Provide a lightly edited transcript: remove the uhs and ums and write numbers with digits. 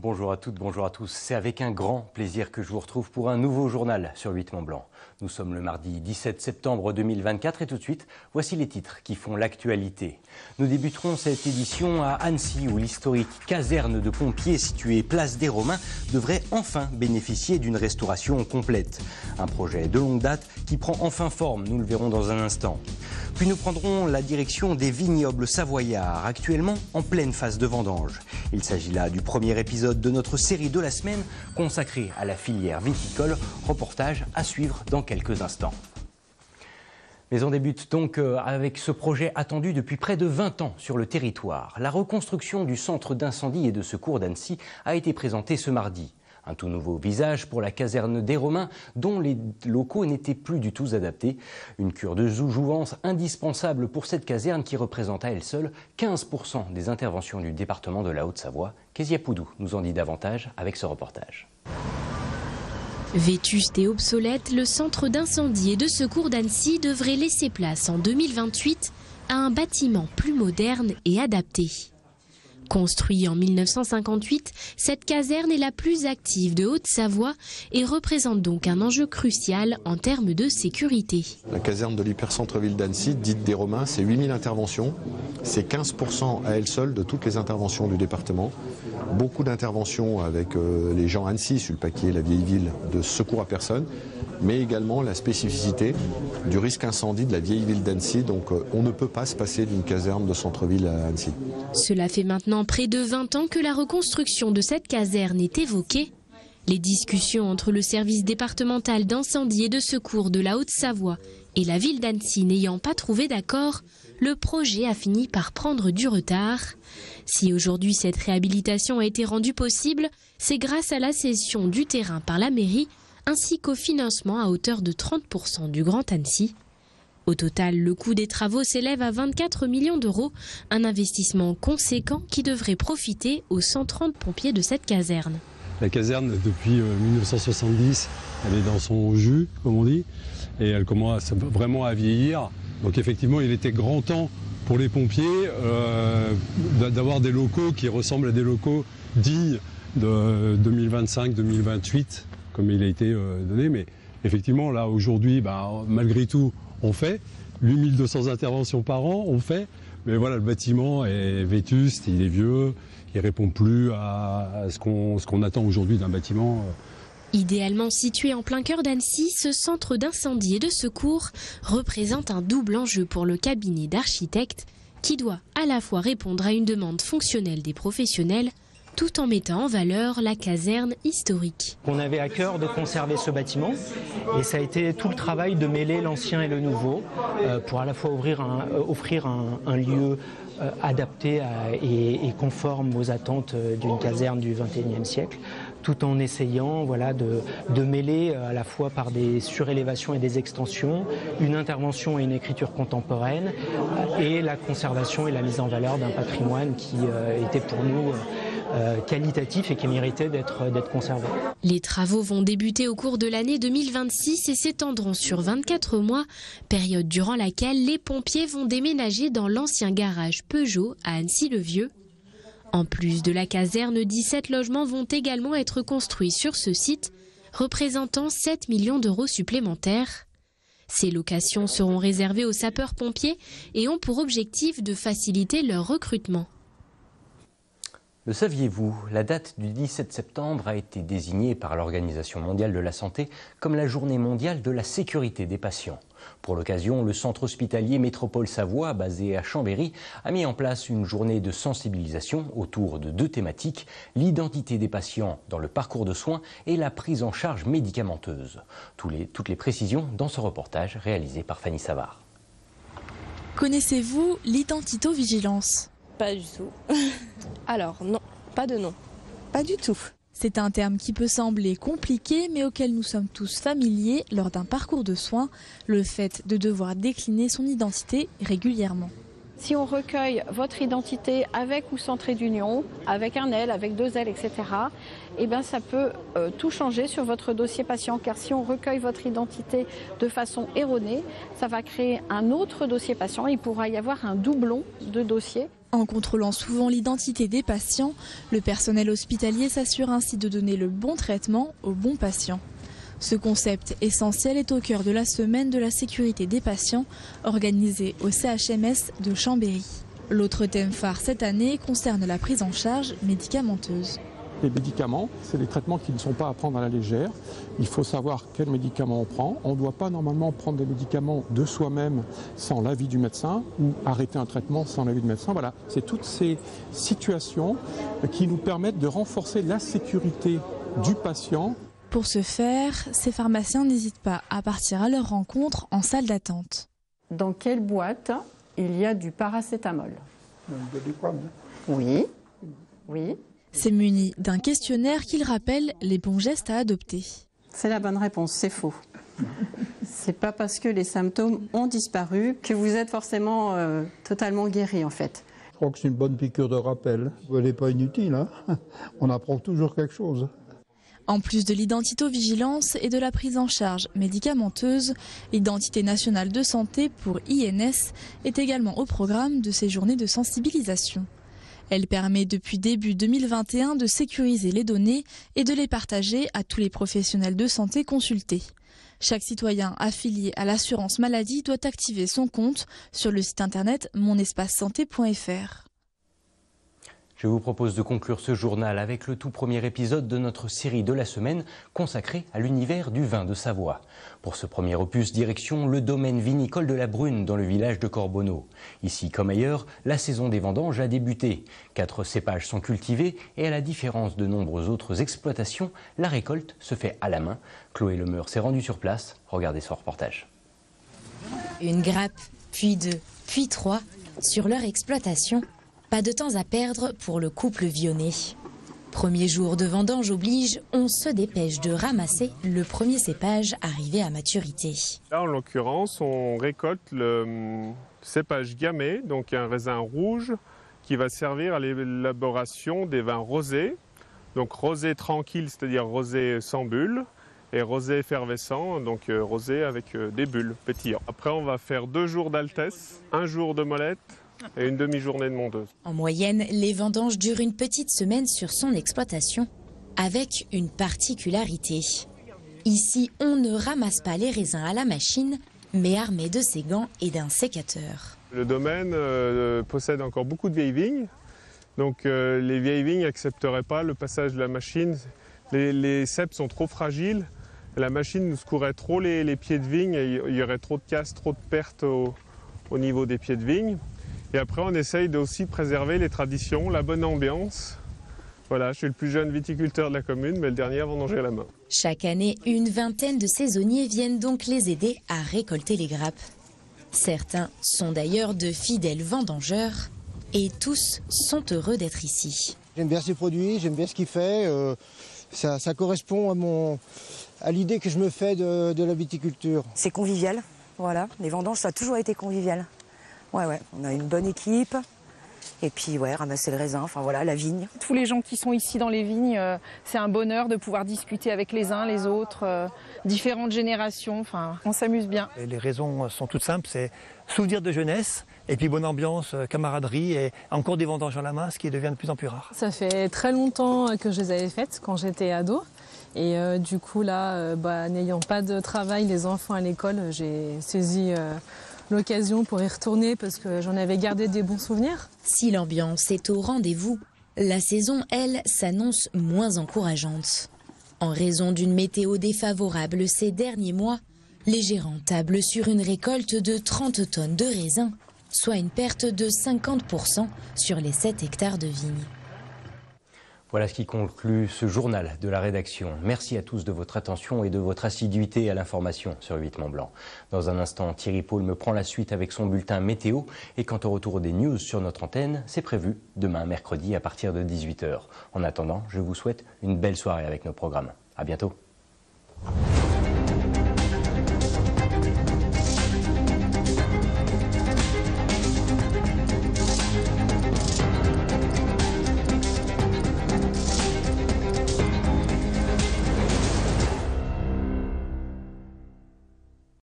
Bonjour à toutes, bonjour à tous. C'est avec un grand plaisir que je vous retrouve pour un nouveau journal sur 8 Mont-Blanc. Nous sommes le mardi 17 septembre 2024 et tout de suite, voici les titres qui font l'actualité. Nous débuterons cette édition à Annecy où l'historique caserne de pompiers située place des Romains devrait enfin bénéficier d'une restauration complète. Un projet de longue date qui prend enfin forme, nous le verrons dans un instant. Puis nous prendrons la direction des vignobles savoyards, actuellement en pleine phase de vendange. Il s'agit là du premier épisode de notre série de la semaine consacrée à la filière viticole, reportage à suivre dans quelques instants. Mais on débute donc avec ce projet attendu depuis près de 20 ans sur le territoire. La reconstruction du centre d'incendie et de secours d'Annecy a été présentée ce mardi. Un tout nouveau visage pour la caserne des Romains dont les locaux n'étaient plus du tout adaptés. Une cure de jouvence indispensable pour cette caserne qui représente à elle seule 15% des interventions du département de la Haute-Savoie. Kezia Poudou nous en dit davantage avec ce reportage. Vétuste et obsolète, le centre d'incendie et de secours d'Annecy devrait laisser place en 2028 à un bâtiment plus moderne et adapté. Construit en 1958, cette caserne est la plus active de Haute-Savoie et représente donc un enjeu crucial en termes de sécurité. La caserne de l'hypercentre-ville d'Annecy, dite des Romains, c'est 8000 interventions. C'est 15% à elle seule de toutes les interventions du département. Beaucoup d'interventions avec les gens Annecy, sur le paquet, la vieille ville, de secours à personne, mais également la spécificité du risque incendie de la vieille ville d'Annecy. Donc on ne peut pas se passer d'une caserne de centre-ville à Annecy. Cela fait maintenant près de 20 ans que la reconstruction de cette caserne est évoquée. Les discussions entre le service départemental d'incendie et de secours de la Haute-Savoie et la ville d'Annecy n'ayant pas trouvé d'accord, le projet a fini par prendre du retard. Si aujourd'hui cette réhabilitation a été rendue possible, c'est grâce à la cession du terrain par la mairie ainsi qu'au financement à hauteur de 30% du Grand Annecy. Au total, le coût des travaux s'élève à 24 millions d'euros, un investissement conséquent qui devrait profiter aux 130 pompiers de cette caserne. La caserne, depuis 1970, elle est dans son jus, comme on dit, et elle commence vraiment à vieillir. Donc effectivement, il était grand temps pour les pompiers d'avoir des locaux qui ressemblent à des locaux dignes de 2025-2028, comme il a été donné. Mais effectivement, là, aujourd'hui, malgré tout, on fait 8200 interventions par an, on fait. Mais voilà, le bâtiment est vétuste, il est vieux, il ne répond plus à ce qu'on attend aujourd'hui d'un bâtiment. Idéalement situé en plein cœur d'Annecy, ce centre d'incendie et de secours représente un double enjeu pour le cabinet d'architectes qui doit à la fois répondre à une demande fonctionnelle des professionnels tout en mettant en valeur la caserne historique. On avait à cœur de conserver ce bâtiment et ça a été tout le travail de mêler l'ancien et le nouveau pour à la fois offrir un lieu adapté et conforme aux attentes d'une caserne du XXIe siècle, tout en essayant de mêler à la fois par des surélévations et des extensions, une intervention et une écriture contemporaine et la conservation et la mise en valeur d'un patrimoine qui était pour nous qualitatif et qui méritait d'être conservé. Les travaux vont débuter au cours de l'année 2026 et s'étendront sur 24 mois, période durant laquelle les pompiers vont déménager dans l'ancien garage Peugeot à Annecy-le-Vieux. En plus de la caserne, 17 logements vont également être construits sur ce site, représentant 7 millions d'euros supplémentaires. Ces locations seront réservées aux sapeurs-pompiers et ont pour objectif de faciliter leur recrutement. Le saviez-vous, la date du 17 septembre a été désignée par l'Organisation mondiale de la santé comme la journée mondiale de la sécurité des patients. Pour l'occasion, le centre hospitalier Métropole Savoie, basé à Chambéry, a mis en place une journée de sensibilisation autour de deux thématiques, l'identité des patients dans le parcours de soins et la prise en charge médicamenteuse. Toutes les précisions dans ce reportage réalisé par Fanny Savard. Connaissez-vous l'identitovigilance ? Pas du tout. Alors non, pas de nom. Pas du tout. C'est un terme qui peut sembler compliqué mais auquel nous sommes tous familiers lors d'un parcours de soins, le fait de devoir décliner son identité régulièrement. Si on recueille votre identité avec ou sans trait d'union, avec un L, avec deux L, etc., eh bien ça peut tout changer sur votre dossier patient. Car si on recueille votre identité de façon erronée, ça va créer un autre dossier patient. Il pourra y avoir un doublon de dossier. En contrôlant souvent l'identité des patients, le personnel hospitalier s'assure ainsi de donner le bon traitement aux bons patients. Ce concept essentiel est au cœur de la semaine de la sécurité des patients organisée au CHMS de Chambéry. L'autre thème phare cette année concerne la prise en charge médicamenteuse. Les médicaments, c'est des traitements qui ne sont pas à prendre à la légère. Il faut savoir quels médicaments on prend. On ne doit pas normalement prendre des médicaments de soi-même sans l'avis du médecin ou arrêter un traitement sans l'avis du médecin. Voilà, c'est toutes ces situations qui nous permettent de renforcer la sécurité du patient. Pour ce faire, ces pharmaciens n'hésitent pas à partir à leur rencontre en salle d'attente. Dans quelle boîte il y a du paracétamol? Oui, oui. C'est muni d'un questionnaire qui rappelle les bons gestes à adopter. C'est la bonne réponse, c'est faux. C'est pas parce que les symptômes ont disparu que vous êtes forcément totalement guéri en fait. Je crois que c'est une bonne piqûre de rappel. Elle n'est pas inutile, hein. On apprend toujours quelque chose. En plus de l'identitovigilance et de la prise en charge médicamenteuse, l'identité nationale de santé pour INS est également au programme de ces journées de sensibilisation. Elle permet depuis début 2021 de sécuriser les données et de les partager à tous les professionnels de santé consultés. Chaque citoyen affilié à l'assurance maladie doit activer son compte sur le site internet monespacesanté.fr. Je vous propose de conclure ce journal avec le tout premier épisode de notre série de la semaine consacrée à l'univers du vin de Savoie. Pour ce premier opus, direction le domaine vinicole de la Brune dans le village de Corbonneau. Ici comme ailleurs, la saison des vendanges a débuté. 4 cépages sont cultivés et à la différence de nombreuses autres exploitations, la récolte se fait à la main. Chloé Lemeur s'est rendue sur place. Regardez son reportage. Une grappe, puis 2, puis 3 sur leur exploitation. Pas de temps à perdre pour le couple Vionnet. Premier jour de vendange oblige, on se dépêche de ramasser le premier cépage arrivé à maturité. Là, en l'occurrence, on récolte le cépage gamay, donc un raisin rouge qui va servir à l'élaboration des vins rosés. Donc rosé tranquille, c'est-à-dire rosé sans bulles, et rosé effervescent, donc rosé avec des bulles pétillantes. Après, on va faire 2 jours d'altesse, 1 jour de molette, et une demi-journée de monteuse. En moyenne, les vendanges durent une petite semaine sur son exploitation, avec une particularité. Ici, on ne ramasse pas les raisins à la machine, mais armé de ses gants et d'un sécateur. Le domaine possède encore beaucoup de vieilles vignes, donc les vieilles vignes n'accepteraient pas le passage de la machine. Les ceps sont trop fragiles, la machine nous secouerait trop les pieds de vigne, et il y aurait trop de casse, trop de pertes au niveau des pieds de vigne. Et après, on essaye de aussi préserver les traditions, la bonne ambiance. Voilà, je suis le plus jeune viticulteur de la commune, mais le dernier à vendanger à la main. Chaque année, une vingtaine de saisonniers viennent donc les aider à récolter les grappes. Certains sont d'ailleurs de fidèles vendangeurs et tous sont heureux d'être ici. J'aime bien ses produits, j'aime bien ce qu'il fait. Ça correspond à l'idée que je me fais de la viticulture. C'est convivial, voilà. Les vendanges, ça a toujours été convivial. Ouais, on a une bonne équipe. Et puis, ramasser le raisin, enfin voilà, la vigne. Tous les gens qui sont ici dans les vignes, c'est un bonheur de pouvoir discuter avec les uns, les autres, différentes générations, enfin, on s'amuse bien. Les raisons sont toutes simples, c'est souvenir de jeunesse, et puis bonne ambiance, camaraderie, et encore des vendanges à la main, ce qui devient de plus en plus rare. Ça fait très longtemps que je les avais faites, quand j'étais ado. Et du coup, là, n'ayant pas de travail, les enfants à l'école, j'ai saisi l'occasion pour y retourner parce que j'en avais gardé des bons souvenirs. Si l'ambiance est au rendez-vous, la saison, elle, s'annonce moins encourageante. En raison d'une météo défavorable ces derniers mois, les gérants tablent sur une récolte de 30 tonnes de raisins, soit une perte de 50% sur les 7 hectares de vignes. Voilà ce qui conclut ce journal de la rédaction. Merci à tous de votre attention et de votre assiduité à l'information sur 8 Mont-Blanc. Dans un instant, Thierry Paul me prend la suite avec son bulletin météo. Et quant au retour des news sur notre antenne, c'est prévu demain mercredi à partir de 18 h. En attendant, je vous souhaite une belle soirée avec nos programmes. À bientôt.